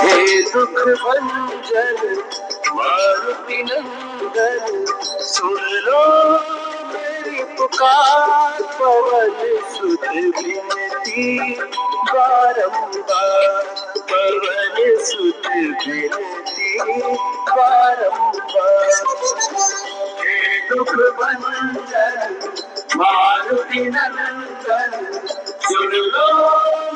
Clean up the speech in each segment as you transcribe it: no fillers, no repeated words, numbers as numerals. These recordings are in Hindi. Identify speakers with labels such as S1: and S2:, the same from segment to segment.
S1: हे दुख भंजन मारुति नंदन, सुन लो मेरी पुकार। पवन सुत विनती बारंबार, पवन सुत विनती बारंबार। हे दुख भंजन मारुति नंदन, सुन लो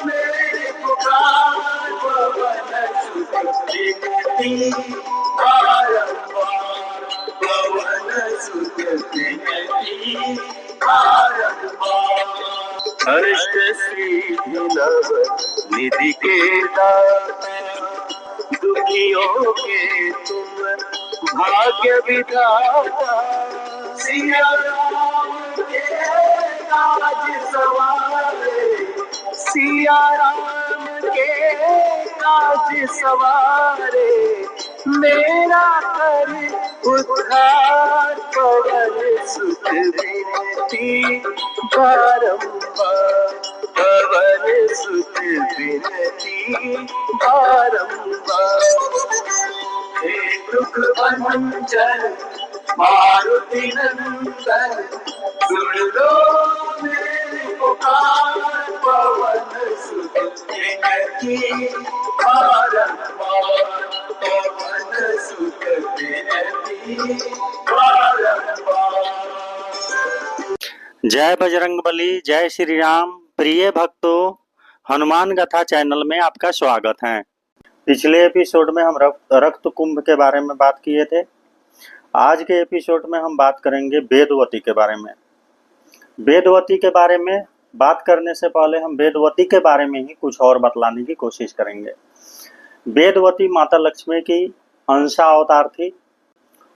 S1: मेरी पुकार। पवन सुत विनती बारंबार, पवन सुत विनती बारंबार। अष्ट सिद्धि नव निधि के दाता, दुखियों के तुम भाग्य विधाता। सिया राम के काज सवारे, सिया राम के काज सवारे। मेरा कर उद्धार, पवन सुत विनती बारंबार, पवन सुत विनती बारंबार। हे दुख भंजन मारुति नंदन, सुन लो मेरी पुकार। पवन सुत विनती बारंबार, पवन सुत विनती बारंबार।
S2: जय बजरंगबली, जय श्री राम। प्रिय भक्तों, हनुमान गाथा चैनल में आपका स्वागत है। पिछले एपिसोड में हम रक्त कुंभ के बारे में बात किए थे। आज के एपिसोड में हम बात करेंगे वेदवती के बारे में। वेदवती के बारे में बात करने से पहले हम वेदवती के बारे में ही कुछ और बतलाने की कोशिश करेंगे। वेदवती माता लक्ष्मी की अंशा अवतार थी।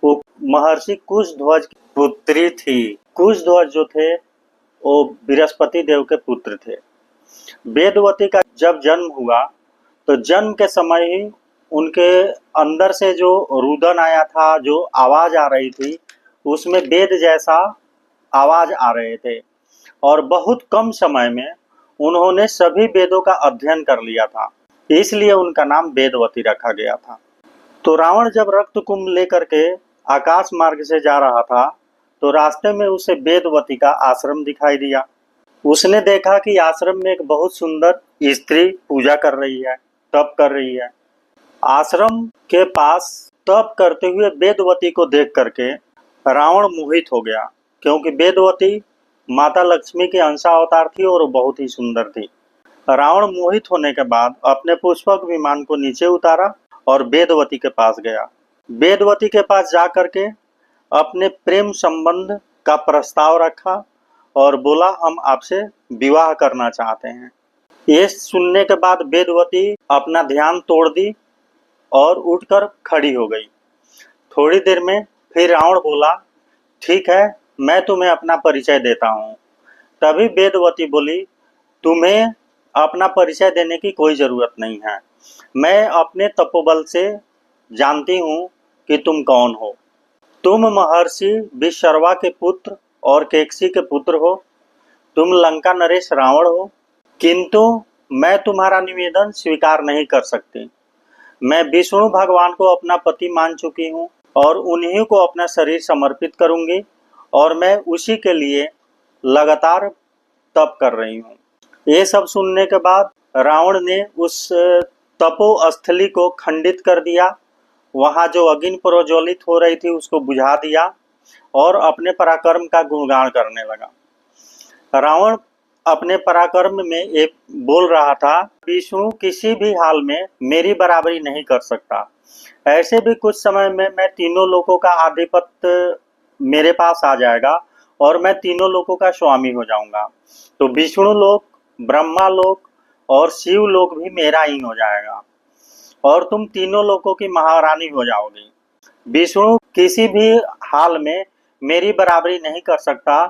S2: वो महर्षि कुशध्वज की पुत्री थी। कुशध्वज जो थे वो बृहस्पति देव के पुत्र थे। वेदवती का जब जन्म हुआ तो जन्म के समय ही उनके अंदर से जो रुदन आया था, जो आवाज आ रही थी, उसमें वेद जैसा आवाज आ रहे थे और बहुत कम समय में उन्होंने सभी वेदों का अध्ययन कर लिया था, इसलिए उनका नाम वेदवती रखा गया था। तो रावण जब रक्त कुंभ लेकर के आकाश मार्ग से जा रहा था तो रास्ते में उसे वेदवती का आश्रम दिखाई दिया। उसने देखा कि आश्रम में एक बहुत सुंदर स्त्री पूजा कर रही है, तप कर रही है। आश्रम के पास तप करते हुए वेदवती को देख करके रावण मोहित हो गया, क्योंकि वेदवती माता लक्ष्मी की अंशा अवतार थी और बहुत ही सुंदर थी। रावण मोहित होने के बाद अपने पुष्पक विमान को नीचे उतारा और वेदवती के पास गया। वेदवती के पास जा करके अपने प्रेम संबंध का प्रस्ताव रखा और बोला, हम आपसे विवाह करना चाहते हैं। ये सुनने के बाद वेदवती अपना ध्यान तोड़ दी और उठकर खड़ी हो गई। थोड़ी देर में फिर रावण बोला, ठीक है, मैं तुम्हें अपना परिचय देता हूँ। तभी वेदवती बोली, तुम्हें अपना परिचय देने की कोई जरूरत नहीं है। मैं अपने तपोबल से जानती हूँ कि तुम कौन हो। तुम महर्षि विश्रवा के पुत्र और केकसी के पुत्र हो। तुम लंका नरेश रावण हो, किंतु मैं तुम्हारा निवेदन स्वीकार नहीं कर सकती। मैं विष्णु भगवान को अपना पति मान चुकी हूँ और उन्हीं को अपना शरीर समर्पित करूंगी और मैं उसी के लिए लगातार तप कर रही हूँ। ये सब सुनने के बाद रावण ने उस तपोस्थली को खंडित कर दिया। वहाँ जो अग्नि प्रज्वलित हो रही थी उसको बुझा दिया और अपने पराक्रम का गुणगान करने लगा। रावण अपने पराक्रम में एक बोल रहा था, विष्णु किसी भी हाल में मेरी बराबरी नहीं कर सकता। ऐसे भी कुछ समय में मैं तीनों लोगों का आधिपत्य मेरे पास आ जाएगा और मैं तीनों लोकों का स्वामी हो जाऊंगा। तो विष्णु लोक, ब्रह्मा लोक और शिव लोक भी मेरा ही हो जाएगा और तुम तीनों लोकों की महारानी हो जाओगी। विष्णु किसी भी हाल में मेरी बराबरी नहीं कर सकता,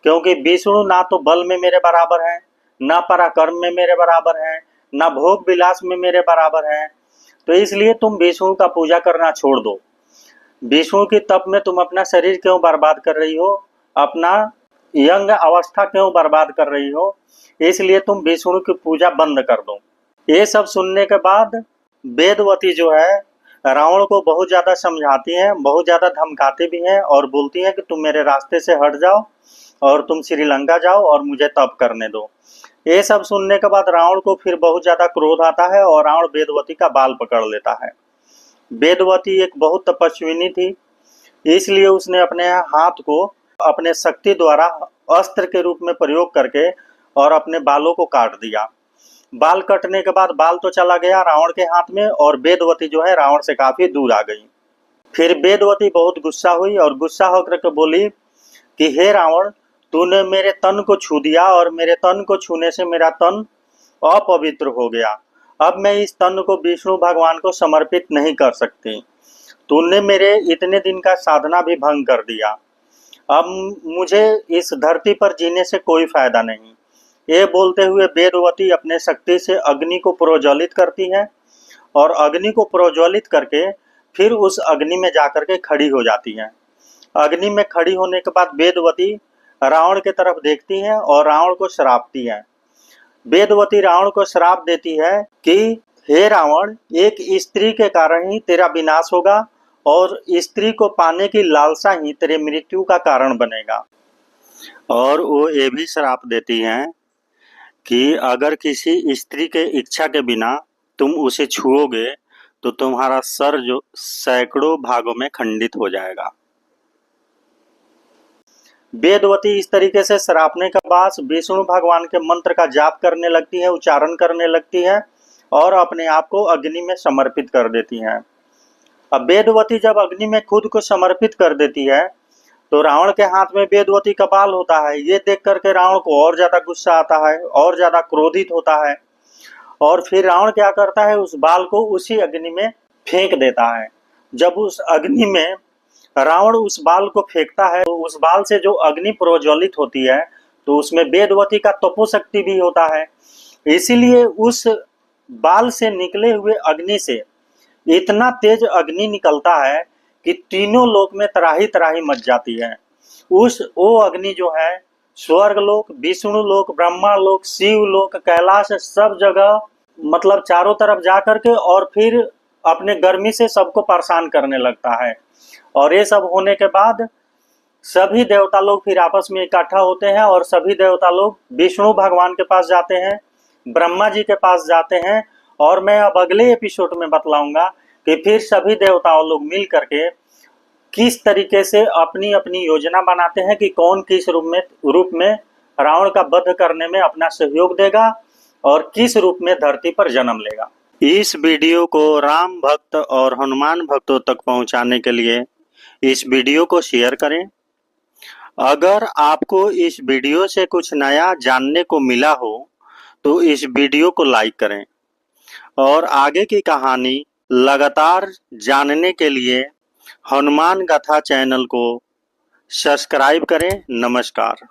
S2: क्योंकि विष्णु ना तो बल में मेरे बराबर है, ना पराक्रम में मेरे बराबर है, ना भोग विलास में मेरे बराबर है। तो इसलिए तुम विष्णु का पूजा करना छोड़ दो। विष्णु की तप में तुम अपना शरीर क्यों बर्बाद कर रही हो, अपना यंग अवस्था क्यों बर्बाद कर रही हो, इसलिए तुम विष्णु की पूजा बंद कर दो। ये सब सुनने के बाद वेदवती जो है रावण को बहुत ज्यादा समझाती है, बहुत ज्यादा धमकाती भी है और बोलती है कि तुम मेरे रास्ते से हट जाओ और तुम श्रीलंका जाओ और मुझे तप करने दो। ये सब सुनने के बाद रावण को फिर बहुत ज्यादा क्रोध आता है और रावण वेदवती का बाल पकड़ लेता है। वेदवती एक बहुत तपस्विनी थी, इसलिए उसने अपने हाथ को अपने शक्ति द्वारा अस्त्र के रूप में प्रयोग करके और अपने बालों को काट दिया। बाल कटने के बाद बाल तो चला गया रावण के हाथ में और वेदवती जो है रावण से काफी दूर आ गई। फिर वेदवती बहुत गुस्सा हुई और गुस्सा होकर के बोली कि हे रावण, तूने मेरे तन को छू दिया और मेरे तन को छूने से मेरा तन अपवित्र हो गया। अब मैं इस तन को विष्णु भगवान को समर्पित नहीं कर सकती। तूने मेरे इतने दिन का साधना भी भंग कर दिया। अब मुझे इस धरती पर जीने से कोई फायदा नहीं। ये बोलते हुए वेदवती अपने शक्ति से अग्नि को प्रोज्वलित करती है और अग्नि को प्रोज्वलित करके फिर उस अग्नि में जाकर के खड़ी हो जाती है। अग्नि में खड़ी होने के बाद वेदवती रावण की तरफ देखती है और रावण को श्रापती है। वेदवती रावण को श्राप देती है कि हे रावण, एक स्त्री के कारण ही तेरा विनाश होगा और स्त्री को पाने की लालसा ही तेरे मृत्यु का कारण बनेगा। और वो ये भी श्राप देती है कि अगर किसी स्त्री के इच्छा के बिना तुम उसे छुओगे तो तुम्हारा सर जो सैकड़ों भागों में खंडित हो जाएगा। वेदवती इस तरीके से श्रापने के बाद विष्णु भगवान के मंत्र का जाप करने लगती है, उच्चारण करने लगती है और अपने आप को अग्नि में समर्पित कर देती है। अब वेदवती जब अग्नि में खुद को समर्पित कर देती है तो रावण के हाथ में वेदवती का बाल होता है। ये देख करके रावण को और ज्यादा गुस्सा आता है, और ज्यादा क्रोधित होता है और फिर रावण क्या करता है, उस बाल को उसी अग्नि में फेंक देता है। जब उस अग्नि में रावण उस बाल को फेंकता है तो उस बाल से जो अग्नि प्रोज्वलित होती है तो उसमें वेदवती का तपोशक्ति भी होता है। इसीलिए उस बाल से निकले हुए अग्नि से इतना तेज अग्नि निकलता है कि तीनों लोक में त्राही त्राही मच जाती है। वो अग्नि जो है स्वर्ग लोक, विष्णु लोक, ब्रह्मा लोक, शिव लोक, कैलाश, सब जगह मतलब चारों तरफ जा करके और फिर अपने गर्मी से सबको परेशान करने लगता है। और ये सब होने के बाद सभी देवता लोग फिर आपस में इकट्ठा होते हैं और सभी देवता लोग विष्णु भगवान के पास जाते हैं, ब्रह्मा जी के पास जाते हैं। और मैं अब अगले एपिसोड में बतलाऊंगा कि फिर सभी देवताओं लोग मिल करके किस तरीके से अपनी अपनी योजना बनाते हैं कि कौन किस रूप में रावण का वध करने में अपना सहयोग देगा और किस रूप में धरती पर जन्म लेगा। इस वीडियो को राम भक्त और हनुमान भक्तों तक पहुंचाने के लिए इस वीडियो को शेयर करें। अगर आपको इस वीडियो से कुछ नया जानने को मिला हो तो इस वीडियो को लाइक करें और आगे की कहानी लगातार जानने के लिए हनुमान गाथा चैनल को सब्सक्राइब करें। नमस्कार।